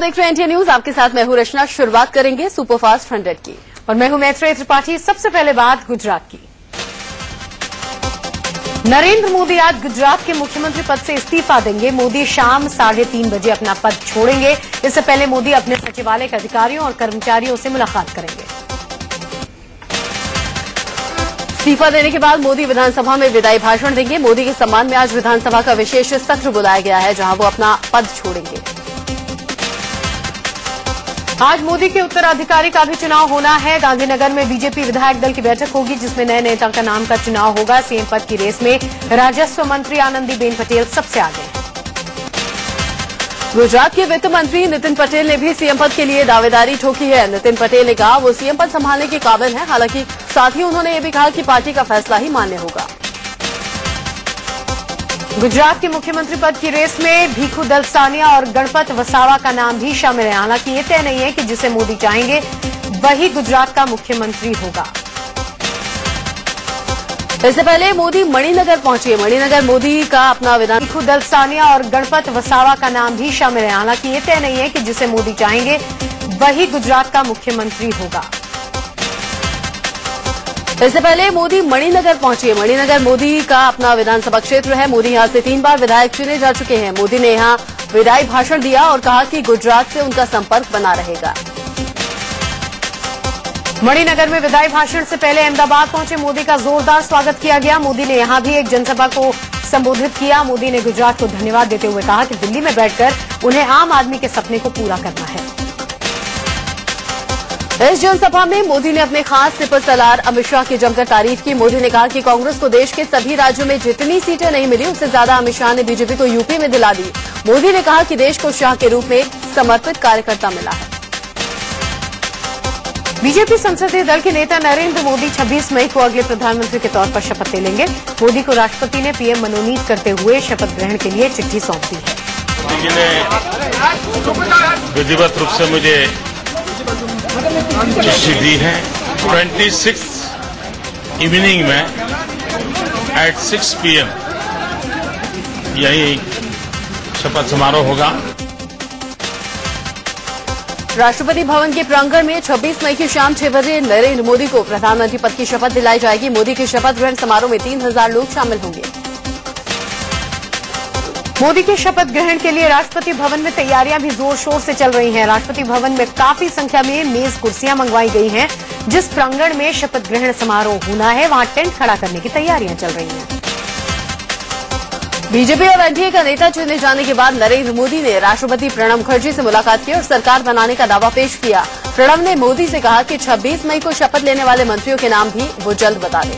देख रहे हैं इंडिया न्यूज, आपके साथ मैं हूं रचना। शुरुआत करेंगे सुपरफास्ट 100 की और मैं हूं मैत्रेय त्रिपाठी। सबसे पहले बात गुजरात की। नरेंद्र मोदी आज गुजरात के मुख्यमंत्री पद से इस्तीफा देंगे। मोदी शाम 3:30 बजे अपना पद छोड़ेंगे। इससे पहले मोदी अपने सचिवालय के अधिकारियों और कर्मचारियों से मुलाकात करेंगे। इस्तीफा देने के बाद मोदी विधानसभा में विदाई भाषण देंगे। मोदी के सम्मान में आज विधानसभा का विशेष सत्र बुलाया गया है, जहां वो अपना पद छोड़ेंगे। आज मोदी के उत्तराधिकारी का भी चुनाव होना है। गांधीनगर में बीजेपी विधायक दल की बैठक होगी, जिसमें नए नेता का नाम का चुनाव होगा। सीएम पद की रेस में राजस्व मंत्री आनंदीबेन पटेल सबसे आगे हैं। गुजरात के वित्त मंत्री नितिन पटेल ने भी सीएम पद के लिए दावेदारी ठोकी है। नितिन पटेल ने कहा वो सीएम पद संभालने के काबिल हैं। हालांकि साथ ही उन्होंने ये भी कहा कि पार्टी का फैसला ही मान्य होगा। गुजरात के मुख्यमंत्री पद की रेस में भीखू दलसानिया और गणपत वसावा का नाम भी शामिल है। हालांकि ये तय नहीं है कि जिसे मोदी चाहेंगे वही गुजरात का मुख्यमंत्री होगा। इससे पहले मोदी मणिनगर पहुंचे। मणिनगर मोदी का अपना विधान। भीखू दलसानिया और गणपत वसावा का नाम भी शामिल है। हालांकि ये तय नहीं है कि जिसे मोदी चाहेंगे वही गुजरात का मुख्यमंत्री होगा। इससे पहले मोदी मणिनगर पहुंचे। मणिनगर मोदी का अपना विधानसभा क्षेत्र है। मोदी यहां से 3 बार विधायक चुने जा चुके हैं। मोदी ने यहां विदाई भाषण दिया और कहा कि गुजरात से उनका संपर्क बना रहेगा। मणिनगर में विदाई भाषण से पहले अहमदाबाद पहुंचे मोदी का जोरदार स्वागत किया गया। मोदी ने यहां भी एक जनसभा को संबोधित किया। मोदी ने गुजरात को धन्यवाद देते हुए कहा कि दिल्ली में बैठकर उन्हें आम आदमी के सपने को पूरा करना है। इस जनसभा में मोदी ने अपने खास सिपर सलार अमित शाह की जमकर तारीफ की। मोदी ने कहा कि कांग्रेस को देश के सभी राज्यों में जितनी सीटें नहीं मिली, उससे ज्यादा अमित शाह ने बीजेपी को यूपी में दिला दी। मोदी ने कहा कि देश को शाह के रूप में समर्पित कार्यकर्ता मिला है। बीजेपी संसदीय दल के नेता नरेंद्र मोदी 26 मई को अगले प्रधानमंत्री के तौर पर शपथ ले लेंगे। मोदी को राष्ट्रपति ने पीएम मनोनीत करते हुए शपथ ग्रहण के लिए चिट्ठी सौंप दी है। मोदी जी ने विधिवत रूप से मुझे चिट्ठी दी है। 26 इवनिंग में एट 6 PM यही शपथ समारोह होगा। राष्ट्रपति भवन के प्रांगण में 26 मई की शाम 6 बजे नरेंद्र मोदी को प्रधानमंत्री पद की शपथ दिलाई जाएगी। मोदी के शपथ ग्रहण समारोह में 3000 लोग शामिल होंगे। मोदी के शपथ ग्रहण के लिए राष्ट्रपति भवन में तैयारियां भी जोर शोर से चल रही हैं। राष्ट्रपति भवन में काफी संख्या में मेज कुर्सियां मंगवाई गई हैं। जिस प्रांगण में शपथ ग्रहण समारोह होना है, वहां टेंट खड़ा करने की तैयारियां चल रही हैं। बीजेपी और एनडीए का नेता चुने जाने के बाद नरेंद्र मोदी ने राष्ट्रपति प्रणब मुखर्जी से मुलाकात की और सरकार बनाने का दावा पेश किया। प्रणब ने मोदी से कहा कि 26 मई को शपथ लेने वाले मंत्रियों के नाम भी वो जल्द बता दें।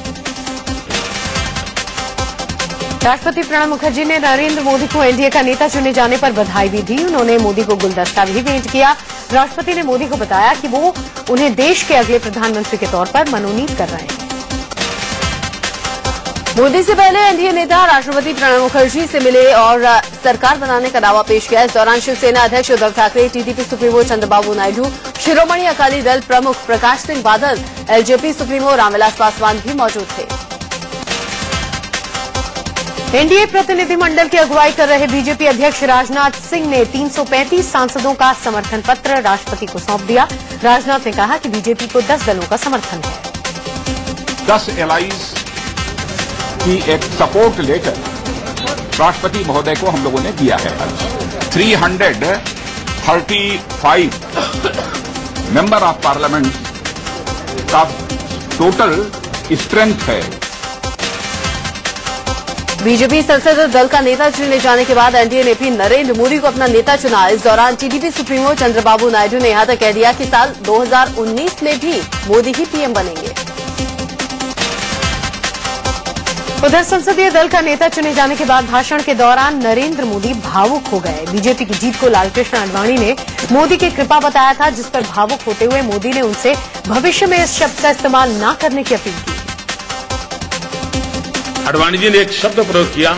राष्ट्रपति प्रणब मुखर्जी ने नरेंद्र मोदी को एनडीए का नेता चुने जाने पर बधाई भी दी। उन्होंने मोदी को गुलदस्ता भी भेंट किया। राष्ट्रपति ने मोदी को बताया कि वो उन्हें देश के अगले प्रधानमंत्री के तौर पर मनोनीत कर रहे हैं। मोदी से पहले एनडीए नेता राष्ट्रपति प्रणब मुखर्जी से मिले और सरकार बनाने का दावा पेश किया। इस दौरान शिवसेना अध्यक्ष उद्धव ठाकरे, टीडीपी सुप्रीमो चंद्रबाबू नायडू, शिरोमणि अकाली दल प्रमुख प्रकाश सिंह बादल, एलजेपी सुप्रीमो रामविलास पासवान भी मौजूद थे। एनडीए प्रतिनिधिमंडल की अगुवाई कर रहे बीजेपी अध्यक्ष राजनाथ सिंह ने 335 सांसदों का समर्थन पत्र राष्ट्रपति को सौंप दिया। राजनाथ ने कहा कि बीजेपी को 10 दलों का समर्थन है। 10 एलाइज की एक सपोर्ट लेटर राष्ट्रपति महोदय को हम लोगों ने दिया है। 335 मेंबर ऑफ पार्लियामेंट का टोटल स्ट्रेंथ है। बीजेपी संसदीय दल का नेता चुने जाने के बाद एनडीए ने भी नरेंद्र मोदी को अपना नेता चुना। इस दौरान टीडीपी सुप्रीमो चंद्रबाबू नायडू ने यहां तक कह दिया कि साल 2019 में भी मोदी ही पीएम बनेंगे। उधर संसदीय दल का नेता चुने जाने के बाद भाषण के दौरान नरेंद्र मोदी भावुक हो गए। बीजेपी की जीत को लालकृष्ण आडवाणी ने मोदी की कृपा बताया था, जिस पर भावुक होते हुए मोदी ने उनसे भविष्य में इस शब्द का इस्तेमाल न करने की अपील की। आडवाणी जी ने एक शब्द प्रयोग किया।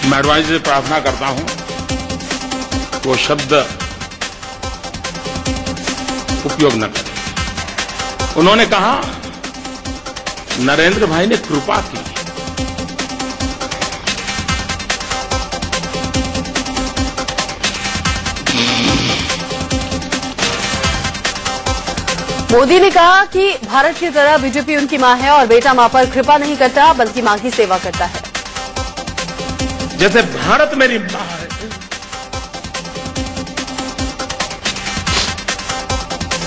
मैं आडवाणी जी से प्रार्थना करता हूं वो शब्द उपयोग न करें। उन्होंने कहा नरेंद्र भाई ने कृपा की। मोदी ने कहा कि भारत की तरह बीजेपी उनकी मां है और बेटा मां पर कृपा नहीं करता बल्कि मां की सेवा करता है। जैसे भारत मेरी मां है,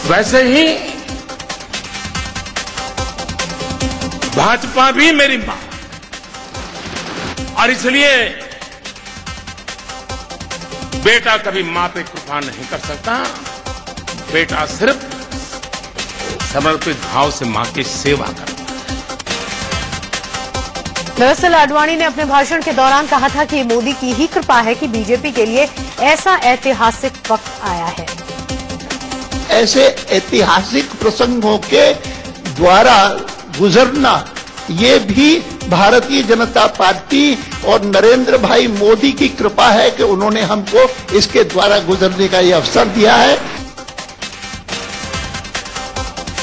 वैसे ही भाजपा भी मेरी मां है। और इसलिए बेटा कभी मां पे कृपा नहीं कर सकता। बेटा सिर्फ समर्पित भाव से मां की सेवा करता है। दरअसल आडवाणी ने अपने भाषण के दौरान कहा था कि मोदी की ही कृपा है कि बीजेपी के लिए ऐसा ऐतिहासिक वक्त आया है। ऐसे ऐतिहासिक प्रसंगों के द्वारा गुजरना ये भी भारतीय जनता पार्टी और नरेंद्र भाई मोदी की कृपा है कि उन्होंने हमको इसके द्वारा गुजरने का ये अवसर दिया है।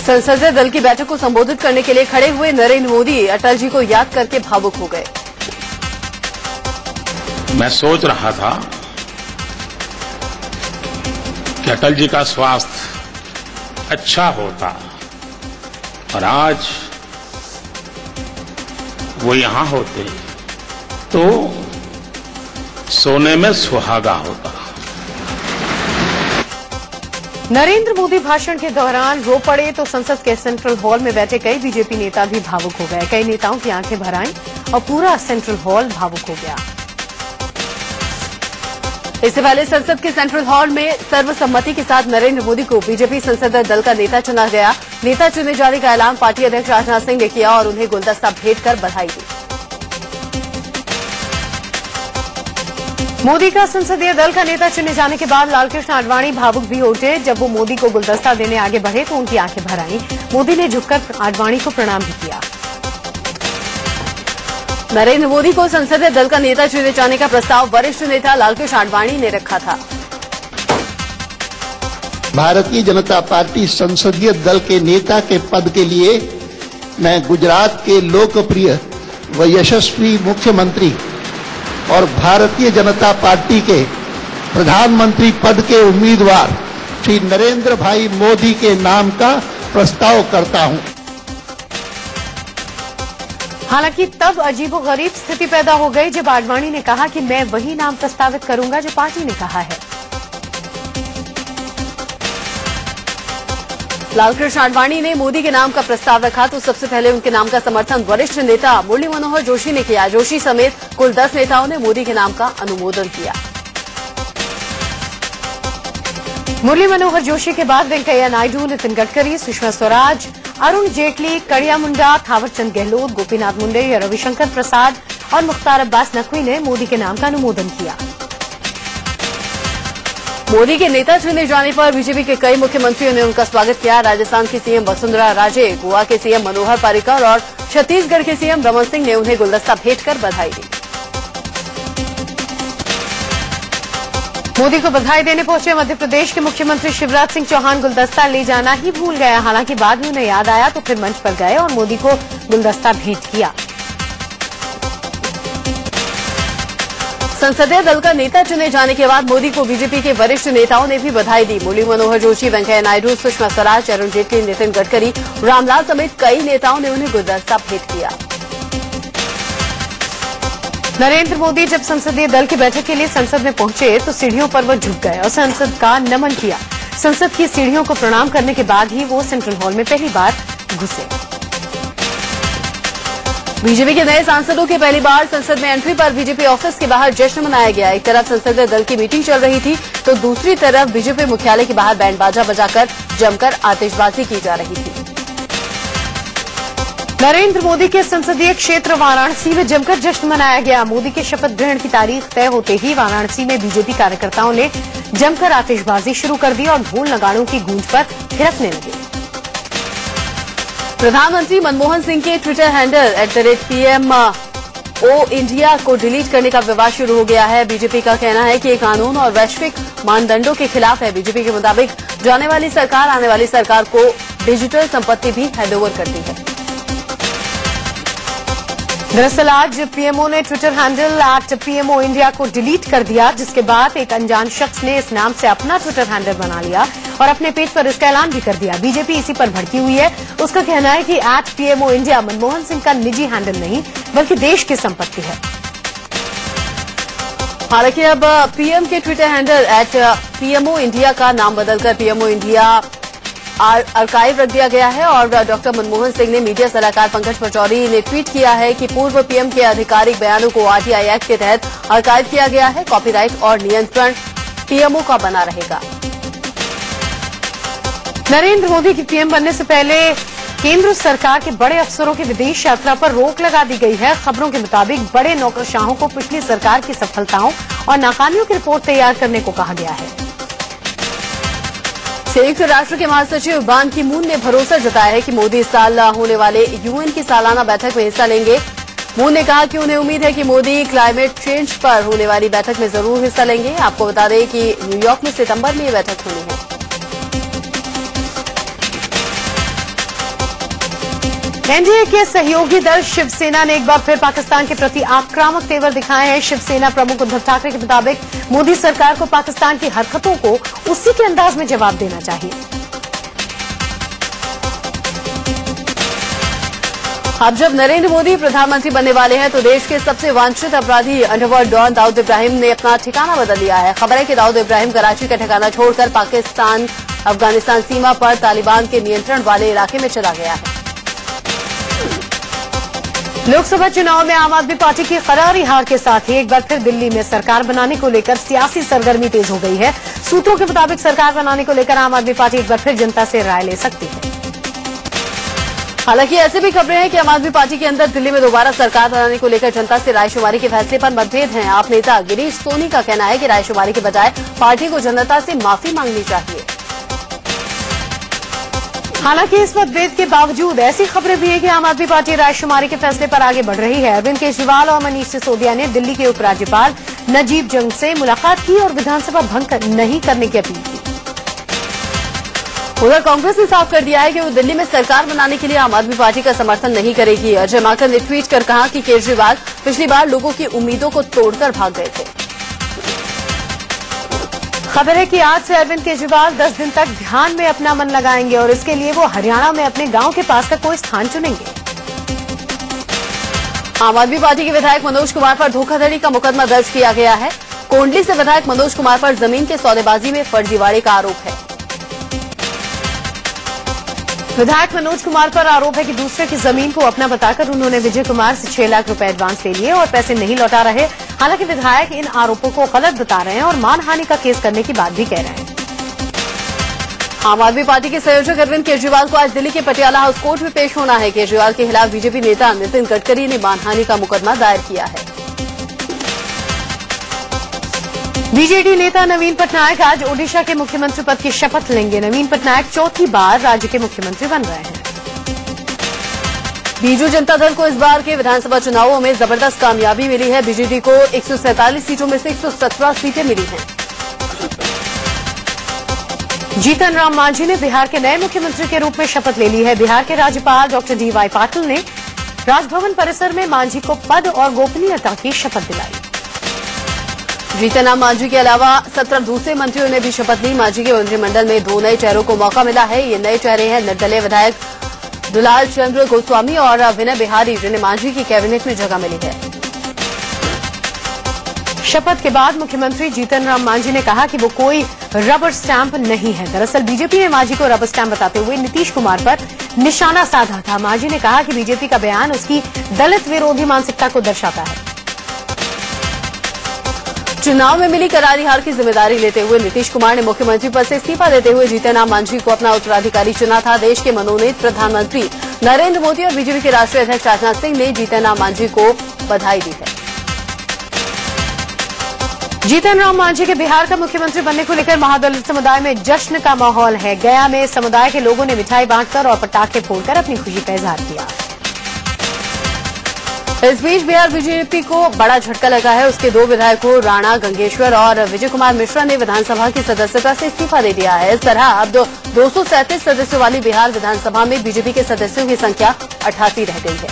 संसदीय दल की बैठक को संबोधित करने के लिए खड़े हुए नरेंद्र मोदी अटल जी को याद करके भावुक हो गए। मैं सोच रहा था कि अटल जी का स्वास्थ्य अच्छा होता और आज वो यहां होते तो सोने में सुहागा होता। नरेंद्र मोदी भाषण के दौरान रो पड़े तो संसद के सेंट्रल हॉल में बैठे कई बीजेपी नेता भी भावुक हो गए। कई नेताओं की आंखें भर आईं और पूरा सेंट्रल हॉल भावुक हो गया। इससे पहले संसद के सेंट्रल हॉल में सर्वसम्मति के साथ नरेंद्र मोदी को बीजेपी संसदीय दल का नेता चुना गया। नेता चुने जाने का ऐलान पार्टी अध्यक्ष राजनाथ सिंह ने किया और उन्हें गुलदस्ता भेंट कर बधाई दी। मोदी का संसदीय दल का नेता चुने जाने के बाद लालकृष्ण आडवाणी भावुक भी उठे। जब वो मोदी को गुलदस्ता देने आगे बढ़े तो उनकी आंखें भर आईं। मोदी ने झुककर आडवाणी को प्रणाम भी किया। नरेंद्र मोदी को संसदीय दल का नेता चुने जाने का प्रस्ताव वरिष्ठ नेता लालकृष्ण आडवाणी ने रखा था। भारतीय जनता पार्टी संसदीय दल के नेता के पद के लिए मैं गुजरात के लोकप्रिय व यशस्वी मुख्यमंत्री और भारतीय जनता पार्टी के प्रधानमंत्री पद के उम्मीदवार श्री नरेंद्र भाई मोदी के नाम का प्रस्ताव करता हूं। हालांकि तब अजीबोगरीब स्थिति पैदा हो गई जब आडवाणी ने कहा कि मैं वही नाम प्रस्तावित करूंगा जो पार्टी ने कहा है। लालकृष्ण आडवाणी ने मोदी के नाम का प्रस्ताव रखा तो सबसे पहले उनके नाम का समर्थन वरिष्ठ नेता मुरली मनोहर जोशी ने किया। जोशी समेत कुल 10 नेताओं ने मोदी के नाम का अनुमोदन किया। मुरली मनोहर जोशी के बाद वेंकैया नायडू, नितिन गडकरी, सुषमा स्वराज, अरुण जेटली, कड़िया मुंडा, थावरचंद गहलोत, गोपीनाथ मुंडे, रविशंकर प्रसाद और मुख्तार अब्बास नकवी ने मोदी के नाम का अनुमोदन किया। मोदी के नेता चुने जाने पर बीजेपी के कई मुख्यमंत्रियों ने उनका स्वागत किया। राजस्थान की सीएम वसुंधरा राजे, गोवा के सीएम मनोहर पर्रिकर और छत्तीसगढ़ के सीएम रमन सिंह ने उन्हें गुलदस्ता भेंट कर बधाई दी। मोदी को बधाई देने पहुंचे मध्य प्रदेश के मुख्यमंत्री शिवराज सिंह चौहान गुलदस्ता ले जाना ही भूल गए। हालांकि बाद में उन्हें याद आया तो फिर मंच पर गए और मोदी को गुलदस्ता भेंट किया। संसदीय दल का नेता चुने जाने के बाद मोदी को बीजेपी के वरिष्ठ नेताओं ने भी बधाई दी। मुरली मनोहर जोशी, वेंकैया नायडू, सुषमा स्वराज, अरुण जेटली, नितिन गडकरी, रामलाल समेत कई नेताओं ने उन्हें गुलदस्ता भेंट किया। नरेंद्र मोदी जब संसदीय दल की बैठक के लिए संसद में पहुंचे तो सीढ़ियों पर वो झुक गए और संसद का नमन किया। संसद की सीढ़ियों को प्रणाम करने के बाद ही वो सेंट्रल हॉल में पहली बार घुसे। बीजेपी के नए सांसदों की पहली बार संसद में एंट्री पर बीजेपी ऑफिस के बाहर जश्न मनाया गया। एक तरफ संसदीय दल की मीटिंग चल रही थी तो दूसरी तरफ बीजेपी मुख्यालय के बाहर बैंड बाजा बजाकर जमकर आतिशबाजी की जा रही थी। नरेंद्र मोदी के संसदीय क्षेत्र वाराणसी में जमकर जश्न मनाया गया। मोदी के शपथ ग्रहण की तारीख तय होते ही वाराणसी में बीजेपी कार्यकर्ताओं ने जमकर आतिशबाजी शुरू कर दी और ढोल नगाड़ों की गूंज पर थिरकने लगे। प्रधानमंत्री मनमोहन सिंह के ट्विटर हैंडल @PMO इंडिया को डिलीट करने का विवाद शुरू हो गया है। बीजेपी का कहना है कि ये कानून और वैश्विक मानदंडों के खिलाफ है। बीजेपी के मुताबिक जाने वाली सरकार आने वाली सरकार को डिजिटल संपत्ति भी हैंडओवर करती है। दरअसल आज पीएमओ ने ट्विटर हैंडल @PMO इंडिया को डिलीट कर दिया, जिसके बाद एक अनजान शख्स ने इस नाम से अपना ट्विटर हैंडल बना लिया और अपने पेज पर इसका ऐलान भी कर दिया। बीजेपी इसी पर भड़की हुई है। उसका कहना है कि @PMO इंडिया मनमोहन सिंह का निजी हैंडल नहीं बल्कि देश की संपत्ति है। हालांकि अब पीएम के ट्विटर हैंडल @PMO इंडिया का नाम बदलकर PMO इंडिया आर्काइव रख दिया गया है और डॉक्टर मनमोहन सिंह ने मीडिया सलाहकार पंकज पचौरी ने ट्वीट किया है कि पूर्व पीएम के आधिकारिक बयानों को RTI एक्ट के तहत आर्काइव किया गया है। कॉपीराइट और नियंत्रण पीएमओ का बना रहेगा। नरेंद्र मोदी की पीएम बनने से पहले केंद्र सरकार के बड़े अफसरों की विदेश यात्रा पर रोक लगा दी गई है। खबरों के मुताबिक बड़े नौकरशाहों को पिछली सरकार की सफलताओं और नाकामियों की रिपोर्ट तैयार करने को कहा गया है। संयुक्त राष्ट्र के महासचिव बान की मून ने भरोसा जताया है कि मोदी इस साल होने वाले UN की सालाना बैठक में हिस्सा लेंगे। मून ने कहा कि उन्हें उम्मीद है कि मोदी क्लाइमेट चेंज पर होने वाली बैठक में जरूर हिस्सा लेंगे। आपको बता दें कि न्यूयॉर्क में सितंबर में ये बैठक होनी है। एनडीए के सहयोगी दल शिवसेना ने एक बार फिर पाकिस्तान के प्रति आक्रामक तेवर दिखाए हैं। शिवसेना प्रमुख उद्धव ठाकरे के मुताबिक मोदी सरकार को पाकिस्तान की हरकतों को उसी के अंदाज में जवाब देना चाहिए। अब जब नरेंद्र मोदी प्रधानमंत्री बनने वाले हैं तो देश के सबसे वांछित अपराधी अंडरवर्ल्ड डॉन दाऊद इब्राहिम ने अपना ठिकाना बदल लिया है। खबर है कि दाऊद इब्राहिम कराची का ठिकाना छोड़कर पाकिस्तान अफगानिस्तान सीमा पर तालिबान के नियंत्रण वाले इलाके में चला गया है। लोकसभा चुनाव में आम आदमी पार्टी की करारी हार के साथ ही एक बार फिर दिल्ली में सरकार बनाने को लेकर सियासी सरगर्मी तेज हो गई है। सूत्रों के मुताबिक सरकार बनाने को लेकर आम आदमी पार्टी एक बार फिर जनता से राय ले सकती है। हालांकि ऐसे भी खबरें हैं कि आम आदमी पार्टी के अंदर दिल्ली में दोबारा सरकार बनाने को लेकर जनता से रायशुमारी के फैसले पर मतभेद हैं। आप नेता गिरीश सोनी का कहना है कि रायशुमारी के बजाय पार्टी को जनता से माफी मांगनी चाहिए। हालांकि इस मतभेद के बावजूद ऐसी खबरें भी हैं कि आम आदमी पार्टी रायशुमारी के फैसले पर आगे बढ़ रही है। अरविंद केजरीवाल और मनीष सिसोदिया ने दिल्ली के उपराज्यपाल नजीब जंग से मुलाकात की और विधानसभा भंग नहीं करने की अपील की। उधर कांग्रेस ने साफ कर दिया है कि वो दिल्ली में सरकार बनाने के लिए आम आदमी पार्टी का समर्थन नहीं करेगी। अजय माकन ने ट्वीट कर कहा कि केजरीवाल पिछली बार लोगों की उम्मीदों को तोड़कर भाग गए थे। खबर है कि आज से अरविंद केजरीवाल 10 दिन तक ध्यान में अपना मन लगाएंगे और इसके लिए वो हरियाणा में अपने गांव के पास का कोई स्थान चुनेंगे। आम आदमी पार्टी के विधायक मनोज कुमार पर धोखाधड़ी का मुकदमा दर्ज किया गया है। कोंडली से विधायक मनोज कुमार पर जमीन के सौदेबाजी में फर्जीवाड़े का आरोप है। विधायक मनोज कुमार पर आरोप है कि दूसरे की जमीन को अपना बताकर उन्होंने विजय कुमार से 6 लाख रुपए एडवांस ले लिए और पैसे नहीं लौटा रहे। हालांकि विधायक इन आरोपों को गलत बता रहे हैं और मानहानि का केस करने की बात भी कह रहे हैं। आम आदमी पार्टी के संयोजक अरविंद केजरीवाल को आज दिल्ली के पटियाला हाउस कोर्ट में पेश होना है। केजरीवाल के खिलाफ बीजेपी नेता नितिन गडकरी ने मानहानि का मुकदमा दायर किया है। बीजेडी नेता नवीन पटनायक आज ओडिशा के मुख्यमंत्री पद की शपथ लेंगे। नवीन पटनायक चौथी बार राज्य के मुख्यमंत्री बन रहे हैं। बीजू जनता दल को इस बार के विधानसभा चुनावों में जबरदस्त कामयाबी मिली है। बीजेडी को 147 सीटों में से 117 सीटें मिली हैं। जीतन राम मांझी ने बिहार के नए मुख्यमंत्री के रूप में शपथ ले ली है। बिहार के राज्यपाल डॉक्टर DY पाटिल ने राजभवन परिसर में मांझी को पद और गोपनीयता की शपथ दिलाई। जीतन राम मांझी के अलावा 17 दूसरे मंत्रियों ने भी शपथ ली। मांझी के मंत्रिमंडल में 2 नए चेहरों को मौका मिला है। ये नए चेहरे हैं निर्दलीय विधायक दुलाल चंद्र गोस्वामी और विनय बिहारी, जिन्हें मांझी की कैबिनेट में जगह मिली है। शपथ के बाद मुख्यमंत्री जीतन राम मांझी ने कहा कि वो कोई रबर स्टैंप नहीं है। दरअसल बीजेपी ने मांझी को रबर स्टैंप बताते हुए नीतीश कुमार पर निशाना साधा था। मांझी ने कहा कि बीजेपी का बयान उसकी दलित विरोधी मानसिकता को दर्शाता है। चुनाव में मिली करारी हार की जिम्मेदारी लेते हुए नीतीश कुमार ने मुख्यमंत्री पद से इस्तीफा देते हुए जीतन राम मांझी को अपना उत्तराधिकारी चुना था। देश के मनोनीत प्रधानमंत्री नरेंद्र मोदी और बीजेपी के राष्ट्रीय अध्यक्ष राजनाथ सिंह ने जीतन राम मांझी को बधाई दी है। जीतन राम मांझी के बिहार का मुख्यमंत्री बनने को लेकर महादलित समुदाय में जश्न का माहौल है। गया में समुदाय के लोगों ने मिठाई बांटकर और पटाखे फोड़कर अपनी खुशी का इजहार किया। इस बीच बिहार बीजेपी को बड़ा झटका लगा है। उसके 2 विधायकों राणा गंगेश्वर और विजय कुमार मिश्रा ने विधानसभा की सदस्यता से इस्तीफा दे दिया है। इस तरह अब 237 सदस्यों वाली बिहार विधानसभा में बीजेपी के सदस्यों की संख्या 88 रह गई है।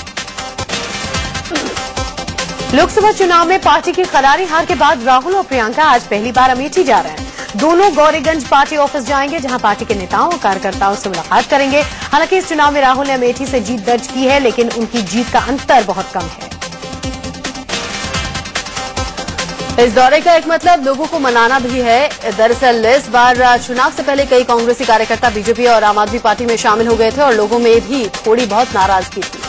लोकसभा चुनाव में पार्टी की करारी हार के बाद राहुल और प्रियंका आज पहली बार अमेठी जा रहे हैं। दोनों गौरीगंज पार्टी ऑफिस जाएंगे, जहां पार्टी के नेताओं और कार्यकर्ताओं से मुलाकात करेंगे। हालांकि इस चुनाव में राहुल ने अमेठी से जीत दर्ज की है, लेकिन उनकी जीत का अंतर बहुत कम है। इस दौरे का एक मतलब लोगों को मनाना भी है। दरअसल इस बार चुनाव से पहले कई कांग्रेसी कार्यकर्ता बीजेपी और आम आदमी पार्टी में शामिल हो गए थे और लोगों में भी थोड़ी बहुत नाराजगी थी।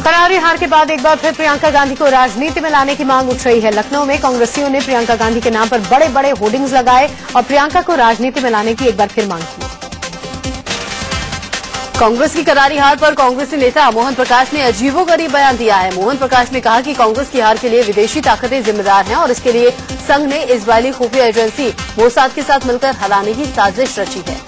करारी हार के बाद एक बार फिर प्रियंका गांधी को राजनीति में लाने की मांग उठ रही है। लखनऊ में कांग्रेसियों ने प्रियंका गांधी के नाम पर बड़े बड़े होर्डिंग्स लगाए और प्रियंका को राजनीति में लाने की एक बार फिर मांग की। कांग्रेस की करारी हार पर कांग्रेसी नेता मोहन प्रकाश ने अजीबोगरीब बयान दिया है। मोहन प्रकाश ने कहा कि कांग्रेस की हार के लिए विदेशी ताकतें जिम्मेदार हैं और इसके लिए संघ ने इजरायली खुफिया एजेंसी मोसाद के साथ मिलकर हराने की साजिश रची है।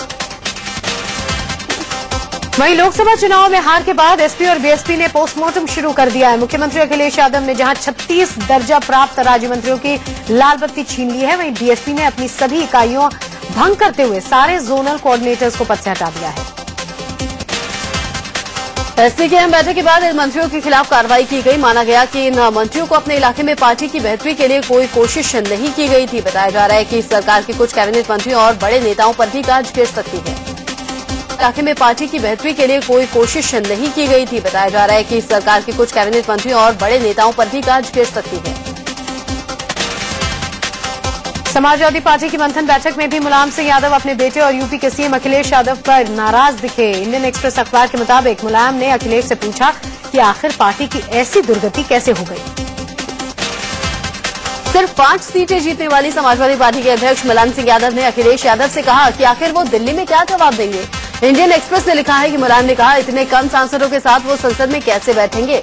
वहीं लोकसभा चुनाव में हार के बाद एसपी और बीएसपी ने पोस्टमार्टम शुरू कर दिया है। मुख्यमंत्री अखिलेश यादव ने जहां 36 दर्जा प्राप्त राज्य मंत्रियों की लाल बत्ती छीन ली है, वहीं बीएसपी ने अपनी सभी इकाइयों भंग करते हुए सारे जोनल कोऑर्डिनेटर्स को पद से हटा दिया है। एसपी की अहम बैठक के बाद इन मंत्रियों के खिलाफ कार्रवाई की गई। माना गया कि इन मंत्रियों को अपने इलाके में पार्टी की बेहतरी के लिए कोई कोशिश नहीं की गई थी। बताया जा रहा है कि सरकार के कुछ कैबिनेट मंत्रियों और बड़े नेताओं पर भी गाज गिर सकती है। इलाके में पार्टी की बेहतरी के लिए कोई कोशिश नहीं की गई थी। बताया जा रहा है कि सरकार के कुछ कैबिनेट मंत्रियों और बड़े नेताओं पर भी गाज गिर सकती है। समाजवादी पार्टी की मंथन बैठक में भी मुलायम सिंह यादव अपने बेटे और यूपी के सीएम अखिलेश यादव पर नाराज दिखे। इंडियन एक्सप्रेस अखबार के मुताबिक मुलायम ने अखिलेश से पूछा कि आखिर पार्टी की ऐसी दुर्गति कैसे हो गई। सिर्फ 5 सीटें जीतने वाली समाजवादी पार्टी के अध्यक्ष मुलायम सिंह यादव ने अखिलेश यादव से कहा कि आखिर वो दिल्ली में क्या जवाब देंगे। इंडियन एक्सप्रेस ने लिखा है कि मुलायम ने कहा इतने कम सांसदों के साथ वो संसद में कैसे बैठेंगे।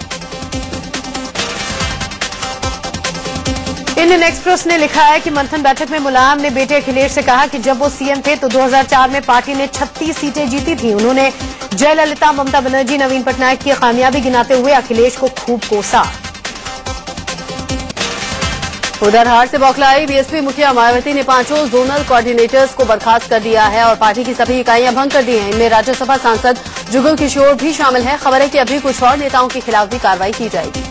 इंडियन एक्सप्रेस ने लिखा है कि मंथन बैठक में मुलायम ने बेटे अखिलेश से कहा कि जब वो सीएम थे तो 2004 में पार्टी ने 36 सीटें जीती थी। उन्होंने जयललिता, ममता बनर्जी, नवीन पटनायक की कामयाबी गिनाते हुए अखिलेश को खूब कोसा। उधर हार से बौखलाई बीएसपी मुखिया मायावती ने 5 जोनल कोऑर्डिनेटर्स को बर्खास्त कर दिया है और पार्टी की सभी इकाइयां भंग कर दी हैं। इनमें राज्यसभा सांसद जुगल किशोर भी शामिल है। खबर है कि अभी कुछ और नेताओं के खिलाफ भी कार्रवाई की जाएगी।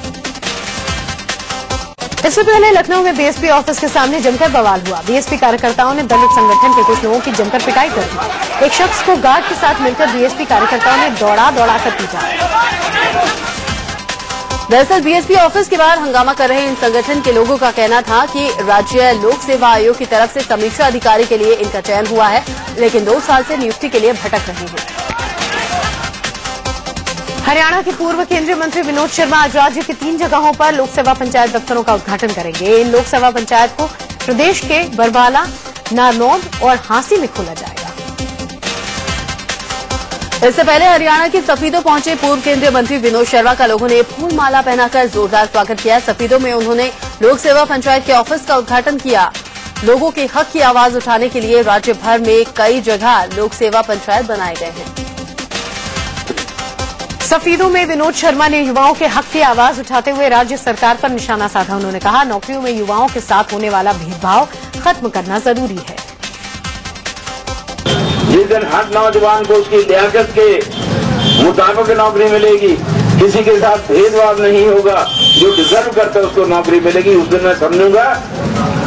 इससे पहले लखनऊ में बीएसपी ऑफिस के सामने जमकर बवाल हुआ। बीएसपी कार्यकर्ताओं ने दलित संगठन के कुछ लोगों की जमकर पिटाई कर दी। एक शख्स को गार्ड के साथ मिलकर बीएसपी कार्यकर्ताओं ने दौड़ा कर पीटा। दरअसल बीएसपी ऑफिस के बाहर हंगामा कर रहे इन संगठन के लोगों का कहना था कि राज्य लोक सेवा आयोग की तरफ से समीक्षा अधिकारी के लिए इनका चयन हुआ है, लेकिन 2 साल से नियुक्ति के लिए भटक रहे हैं। हरियाणा के पूर्व केंद्रीय मंत्री विनोद शर्मा आज राज्य की 3 जगहों पर लोक सेवा पंचायत दफ्तरों का उद्घाटन करेंगे। इन लोक सेवा पंचायत को प्रदेश के बरवाला, नारनौल और हांसी में खोला जाएगा। इससे पहले हरियाणा की सफीदों पहुंचे पूर्व केंद्रीय मंत्री विनोद शर्मा का लोगों ने फूल माला पहनाकर जोरदार स्वागत किया। सफीदों में उन्होंने लोक सेवा पंचायत के ऑफिस का उद्घाटन किया। लोगों के हक की आवाज उठाने के लिए राज्य भर में कई जगह लोक सेवा पंचायत बनाए गए हैं। सफीदों में विनोद शर्मा ने युवाओं के हक की आवाज उठाते हुए राज्य सरकार पर निशाना साधा। उन्होंने कहा, नौकरियों में युवाओं के साथ होने वाला भेदभाव खत्म करना जरूरी है। जिस दिन हर नौजवान को उसकी लियाकत के मुताबिक नौकरी मिलेगी, किसी के साथ भेदभाव नहीं होगा, जो डिजर्व करता है उसको नौकरी मिलेगी, उस दिन मैं समझूंगा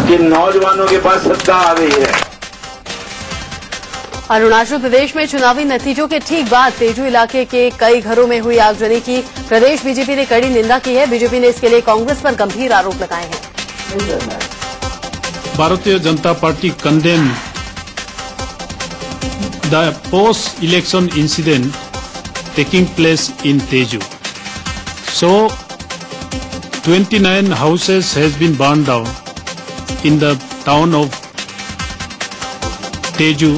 कि नौजवानों के पास सत्ता आ गई है। अरुणाचल प्रदेश में चुनावी नतीजों के ठीक बाद तेजू इलाके के कई घरों में हुई आगजनी की प्रदेश बीजेपी ने कड़ी निंदा की है। बीजेपी ने इसके लिए कांग्रेस पर गंभीर आरोप लगाए हैं। Bharatiya Janata party condemn the post election incident taking place in Tezu. So 29 houses has been burned down in the town of Tezu.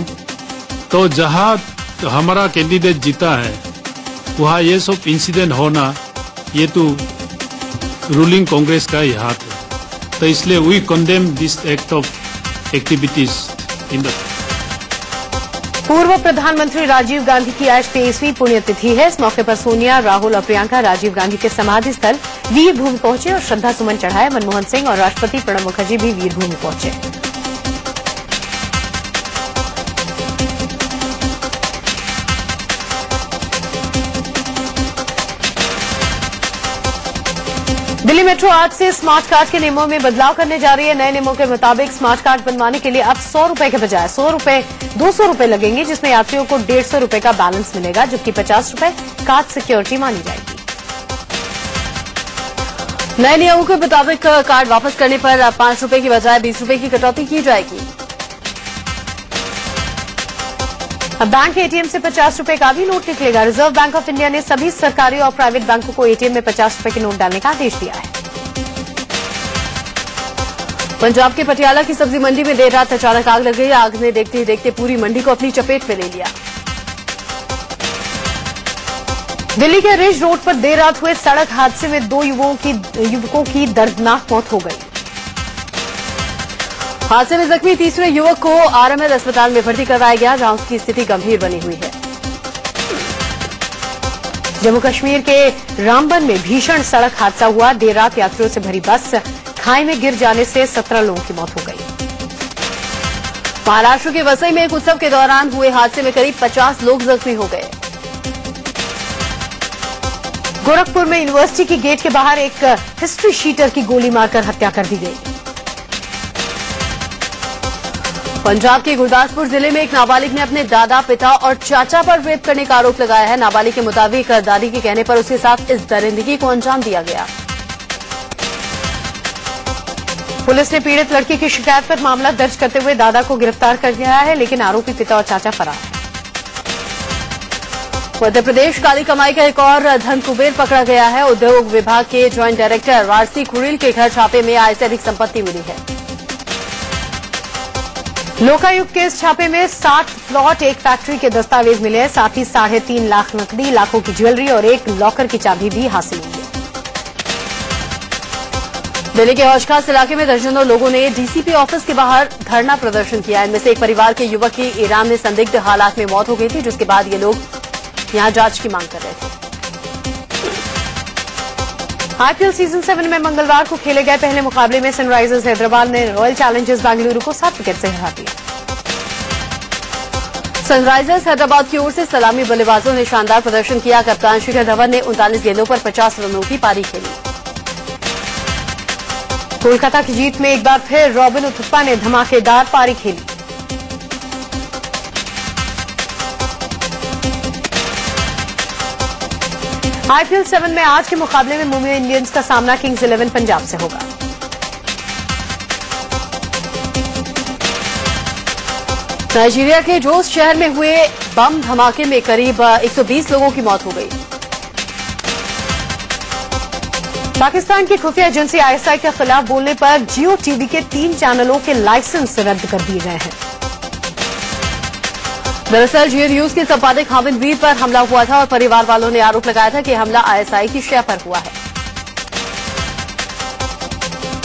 तो जहां हमारा कैंडिडेट जीता है वहां ये सब इंसिडेंट होना, ये तो रूलिंग कांग्रेस का ही हाथ है. तो इसलिए we condemn this act of activities in the. पूर्व प्रधानमंत्री राजीव गांधी की आज 23वीं पुण्यतिथि है. इस मौके पर सोनिया, राहुल और प्रियंका राजीव गांधी के समाधि स्थल वीर भूमि पहुंचे और श्रद्धा सुमन चढ़ाए. मनमोहन सिंह और राष्ट्रपति प्रणब मुखर्जी भी वीर भूमि पहुंचे. दिल्ली मेट्रो आज से स्मार्ट कार्ड के नियमों में बदलाव करने जा रही है। नए नियमों के मुताबिक स्मार्ट कार्ड बनवाने के लिए अब 100 रुपए के बजाय 200 रुपए लगेंगे, जिसमें यात्रियों को 150 रुपए का बैलेंस मिलेगा, जबकि 50 रुपए कार्ड सिक्योरिटी मानी जाएगी। नए नियमों के मुताबिक कार्ड वापस करने पर 5 रुपए की बजाय 20 रुपए की कटौती की जाएगी। अब बैंक एटीएम से 50 रुपए का भी नोट निकलेगा। रिजर्व बैंक ऑफ इंडिया ने सभी सरकारी और प्राइवेट बैंकों को एटीएम में 50 रुपए के नोट डालने का आदेश दिया है। पंजाब के पटियाला की सब्जी मंडी में देर रात अचानक आग लग गई। आग ने देखते ही देखते पूरी मंडी को अपनी चपेट में ले लिया। दिल्ली के रिज रोड पर देर रात हुए सड़क हादसे में 2 युवकों की दर्दनाक मौत हो गई। हादसे में जख्मी तीसरे युवक को आरएमएल अस्पताल में भर्ती करवाया गया, जहां उसकी स्थिति गंभीर बनी हुई है। जम्मू कश्मीर के रामबन में भीषण सड़क हादसा हुआ। देर रात यात्रियों से भरी बस खाई में गिर जाने से 17 लोगों की मौत हो गई। महाराष्ट्र के वसई में एक उत्सव के दौरान हुए हादसे में करीब 50 लोग जख्मी हो गए। गोरखपुर में यूनिवर्सिटी की गेट के बाहर एक हिस्ट्री शीटर की गोली मारकर हत्या कर दी गई। पंजाब के गुरदासपुर जिले में एक नाबालिग ने अपने दादा, पिता और चाचा पर रेप करने का आरोप लगाया है। नाबालिग के मुताबिक दादी के कहने पर उसके साथ इस दरिंदगी को अंजाम दिया गया। पुलिस ने पीड़ित लड़की की शिकायत पर मामला दर्ज करते हुए दादा को गिरफ्तार कर लिया है, लेकिन आरोपी पिता और चाचा फरार है। मध्य प्रदेश काली कमाई का एक और धन कुबेर पकड़ा गया है। उद्योग विभाग के ज्वाइंट डायरेक्टर वारसी खुरील के घर छापे में आय से अधिक संपत्ति मिली है। लोकायुक्त के इस छापे में 60 प्लॉट, एक फैक्ट्री के दस्तावेज मिले हैं। साथ ही 3.5 लाख नकदी, लाखों की ज्वेलरी और एक लॉकर की चाबी भी हासिल हुई है। दिल्ली के हौज खास इलाके में दर्जनों लोगों ने डीसीपी ऑफिस के बाहर धरना प्रदर्शन किया। इनमें से एक परिवार के युवक की ईरान में संदिग्ध हालात में मौत हो गई थी, जिसके बाद ये लोग यहां जांच की मांग कर रहे थे। आईपीएल सीजन 7 में मंगलवार को खेले गए पहले मुकाबले में सनराइजर्स हैदराबाद ने रॉयल चैलेंजर्स बेंगलुरु को 7 विकेट से हरा दिया। सनराइजर्स हैदराबाद की ओर से सलामी बल्लेबाजों ने शानदार प्रदर्शन किया। कप्तान शिखर धवन ने 39 गेंदों पर 50 रनों की पारी खेली। कोलकाता की जीत में एक बार फिर रॉबिन उथप्पा ने धमाकेदार पारी खेली। आईपीएल 7 में आज के मुकाबले में मुंबई इंडियंस का सामना किंग्स 11 पंजाब से होगा। नाइजीरिया के जोस शहर में हुए बम धमाके में करीब 120 लोगों की मौत हो गई। पाकिस्तान की खुफिया एजेंसी आईएसआई के खिलाफ बोलने पर जियो टीवी के 3 चैनलों के लाइसेंस रद्द कर दिए गए हैं। दरअसल जियो न्यूज के संपादक हामिद मीर पर हमला हुआ था और परिवार वालों ने आरोप लगाया था कि हमला आईएसआई की शय पर हुआ है।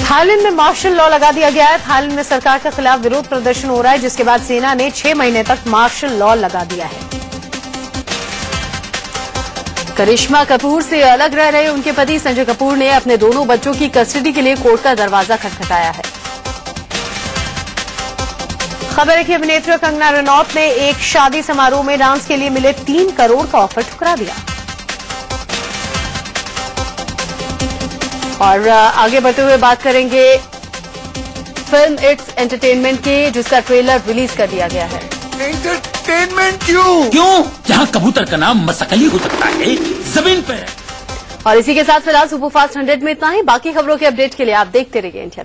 थाईलैंड में मार्शल लॉ लगा दिया गया है। थाईलैंड में सरकार के खिलाफ विरोध प्रदर्शन हो रहा है, जिसके बाद सेना ने 6 महीने तक मार्शल लॉ लगा दिया है। करिश्मा कपूर से अलग रह रहे उनके पति संजय कपूर ने अपने दोनों बच्चों की कस्टडी के लिए कोर्ट का दरवाजा खटखटाया है। खबर है कि अभिनेत्री कंगना रनौत ने एक शादी समारोह में डांस के लिए मिले 3 करोड़ का ऑफर ठुकरा दिया। और आगे बढ़ते हुए बात करेंगे फिल्म इट्स एंटरटेनमेंट के, जिसका ट्रेलर रिलीज कर दिया गया है। एंटरटेनमेंट क्यों? जहाँ कबूतर का नाम मसकली हो सकता है जमीन पे। और इसी के साथ फिलहाल सुपरफास्ट 100 में इतना ही। बाकी खबरों के अपडेट के लिए आप देखते रहिए इंडिया।